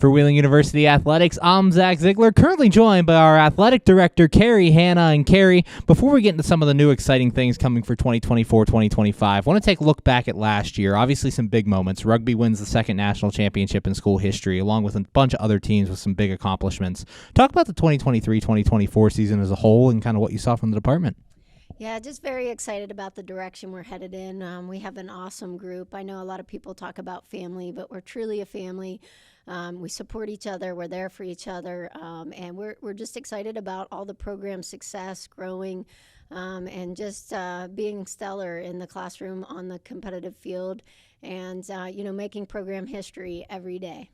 For Wheeling University Athletics, I'm Zach Ziegler, currently joined by our Athletic Director Carrie Hanna. And Carrie, before we get into some of the new exciting things coming for 2024-2025, I want to take a look back at last year. Obviously some big moments. Rugby wins the second national championship in school history, along with a bunch of other teams with some big accomplishments. Talk about the 2023-2024 season as a whole and kind of what you saw from the department. Yeah, just very excited about the direction we're headed in. We have an awesome group. I know a lot of people talk about family, but we're truly a family. We support each other. We're there for each other. And we're just excited about all the program success, growing, and just being stellar in the classroom, on the competitive field, and, making program history every day.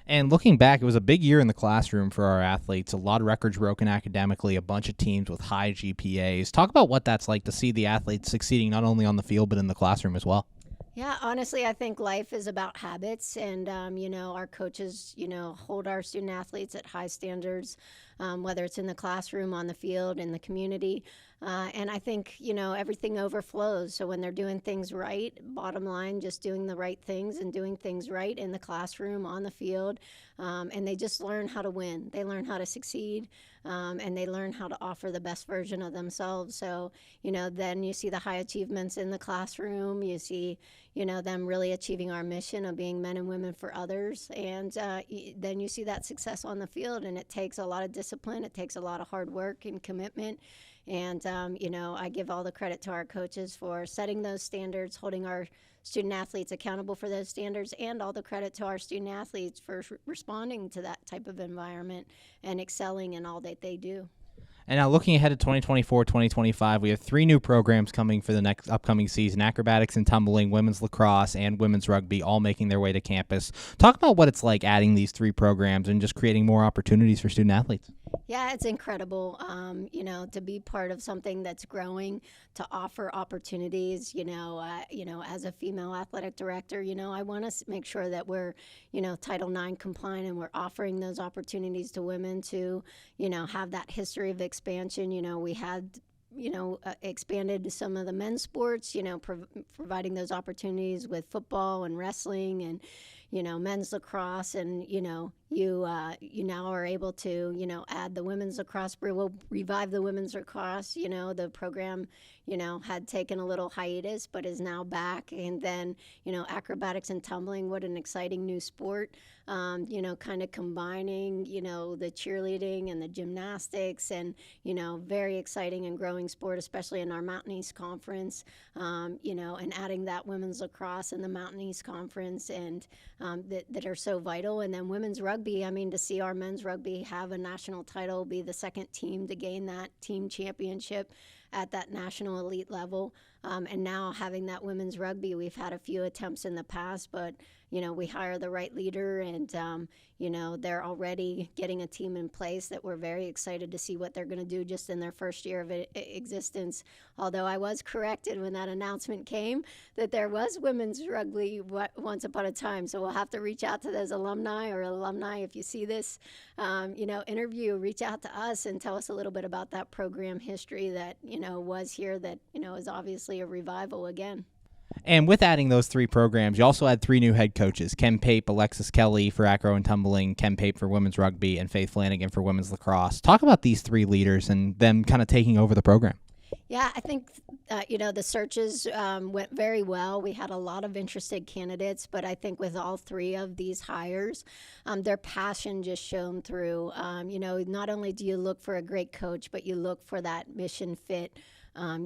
And looking back, it was a big year in the classroom for our athletes. A lot of records broken academically, a bunch of teams with high GPAs. Talk about what that's like to see the athletes succeeding not only on the field but in the classroom as well. Yeah, honestly, I think life is about habits, and our coaches, hold our student athletes at high standards, whether it's in the classroom, on the field, in the community, and I think everything overflows. So when they're doing things right, bottom line, just doing the right things and doing things right in the classroom, on the field, and they just learn how to win. They learn how to succeed, and they learn how to offer the best version of themselves. So then you see the high achievements in the classroom. You see them really achieving our mission of being men and women for others. And then you see that success on the field, and it takes a lot of discipline. It takes a lot of hard work and commitment. And, I give all the credit to our coaches for setting those standards, holding our student athletes accountable for those standards, and all the credit to our student athletes for responding to that type of environment and excelling in all that they do. And now looking ahead to 2024-2025, we have three new programs coming for the next upcoming season: acrobatics and tumbling, women's lacrosse, and women's rugby, all making their way to campus. Talk about what it's like adding these three programs and just creating more opportunities for student athletes. Yeah, it's incredible, to be part of something that's growing, to offer opportunities, as a female athletic director, I want to make sure that we're, Title IX compliant, and we're offering those opportunities to women to, have that history of expansion. We had expanded some of the men's sports, providing those opportunities with football and wrestling and, men's lacrosse, and, you now are able to, add the women's lacrosse. We'll revive the women's lacrosse. The program, had taken a little hiatus, but is now back. And then, acrobatics and tumbling, what an exciting new sport, kind of combining, the cheerleading and the gymnastics, and, very exciting and growing sport, especially in our Mountain East Conference, and adding that women's lacrosse in the Mountain East Conference, and that are so vital. And then women's rugby, to see our men's rugby have a national title, be the second team to gain that team championship at that national elite level. And now having that women's rugby, we've had a few attempts in the past, but, we hire the right leader, and, they're already getting a team in place that we're very excited to see what they're going to do just in their first year of existence. Although I was corrected when that announcement came that there was women's rugby once upon a time. So we'll have to reach out to those alumni, if you see this, interview, reach out to us and tell us a little bit about that program history that, was here, that, is obviously a revival again. And with adding those three programs, you also had three new head coaches: Ken Pape, Alexis Kelly for acro and tumbling, Ken Pape for women's rugby, and Faith Flanagan for women's lacrosse. Talk about these three leaders and them kind of taking over the program. Yeah, I think, the searches went very well. We had a lot of interested candidates, but I think with all three of these hires, their passion just shone through. Not only do you look for a great coach, but you look for that mission fit,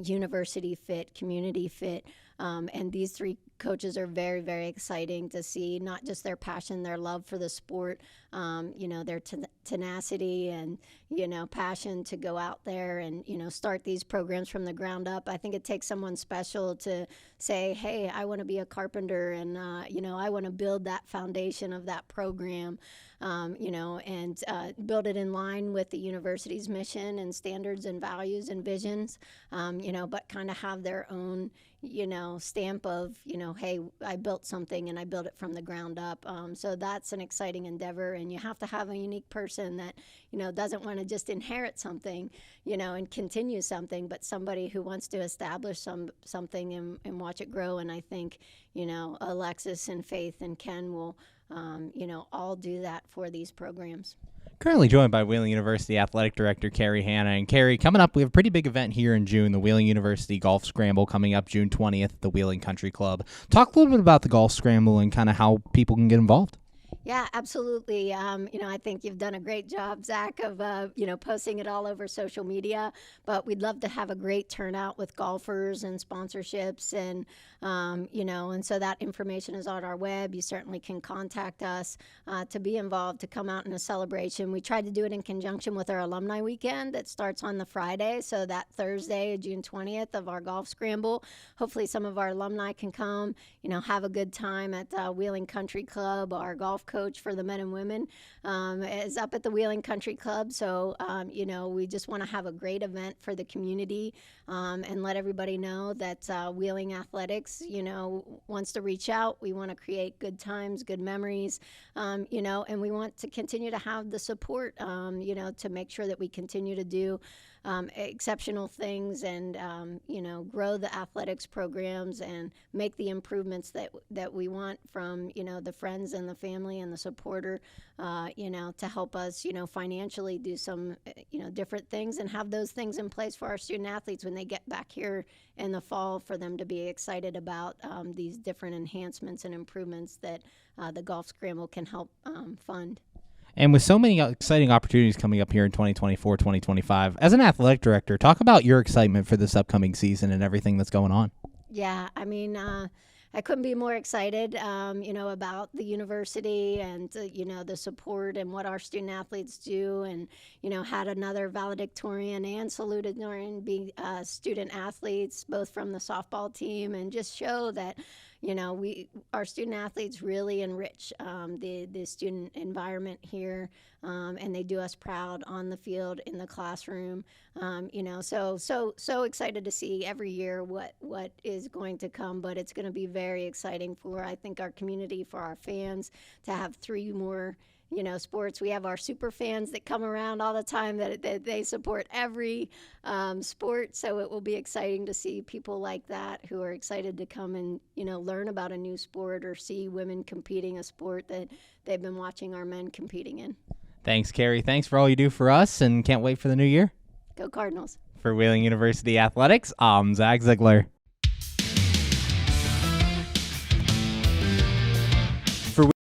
university fit, community fit. And these three coaches are very, very exciting to see, not just their passion, their love for the sport, their tenacity and, passion to go out there and, start these programs from the ground up. I think it takes someone special to say, hey, I want to be a carpenter, and, I want to build that foundation of that program, and build it in line with the university's mission and standards and values and visions, but kind of have their own, stamp of, hey, I built something and I built it from the ground up. So that's an exciting endeavor, and you have to have a unique person that, doesn't want to just inherit something, and continue something, but somebody who wants to establish something and watch it grow. And I think, Alexis and Faith and Ken will all do that for these programs. Currently joined by Wheeling University Athletic Director Carrie Hanna. And Carrie, coming up, we have a pretty big event here in June, the Wheeling University Golf Scramble coming up June 20th at the Wheeling Country Club. Talk a little bit about the Golf Scramble and kind of how people can get involved. Yeah, absolutely. I think you've done a great job, Zach, of posting it all over social media. But we'd love to have a great turnout with golfers and sponsorships, and so that information is on our web. You certainly can contact us to be involved, to come out in a celebration. We tried to do it in conjunction with our alumni weekend that starts on the Friday, so that Thursday, June 20th, of our golf scramble. Hopefully, some of our alumni can come, have a good time at Wheeling Country Club. Our golf coach for the men and women is up at the Wheeling Country Club. So, we just want to have a great event for the community and let everybody know that Wheeling Athletics, wants to reach out. We want to create good times, good memories, and we want to continue to have the support, to make sure that we continue to do exceptional things and grow the athletics programs and make the improvements that we want from the friends and the family and the supporter to help us financially do some different things and have those things in place for our student athletes when they get back here in the fall, for them to be excited about these different enhancements and improvements that the Golf Scramble can help fund. And with so many exciting opportunities coming up here in 2024, 2025, as an athletic director, talk about your excitement for this upcoming season and everything that's going on. Yeah, I couldn't be more excited, about the university and, the support and what our student athletes do, and, had another valedictorian and salutatorian be student athletes, both from the softball team, and just show that, our student athletes really enrich the student environment here, and they do us proud on the field, in the classroom. So excited to see every year what is going to come, but it's going to be very exciting for, I think, our community, for our fans, to have 3 more sports. We have our super fans that come around all the time that they support every sport. So it will be exciting to see people like that who are excited to come and, learn about a new sport or see women competing a sport that they've been watching our men competing in. Thanks, Carrie. Thanks for all you do for us, and can't wait for the new year. Go Cardinals. For Wheeling University Athletics, I'm Zach Ziegler.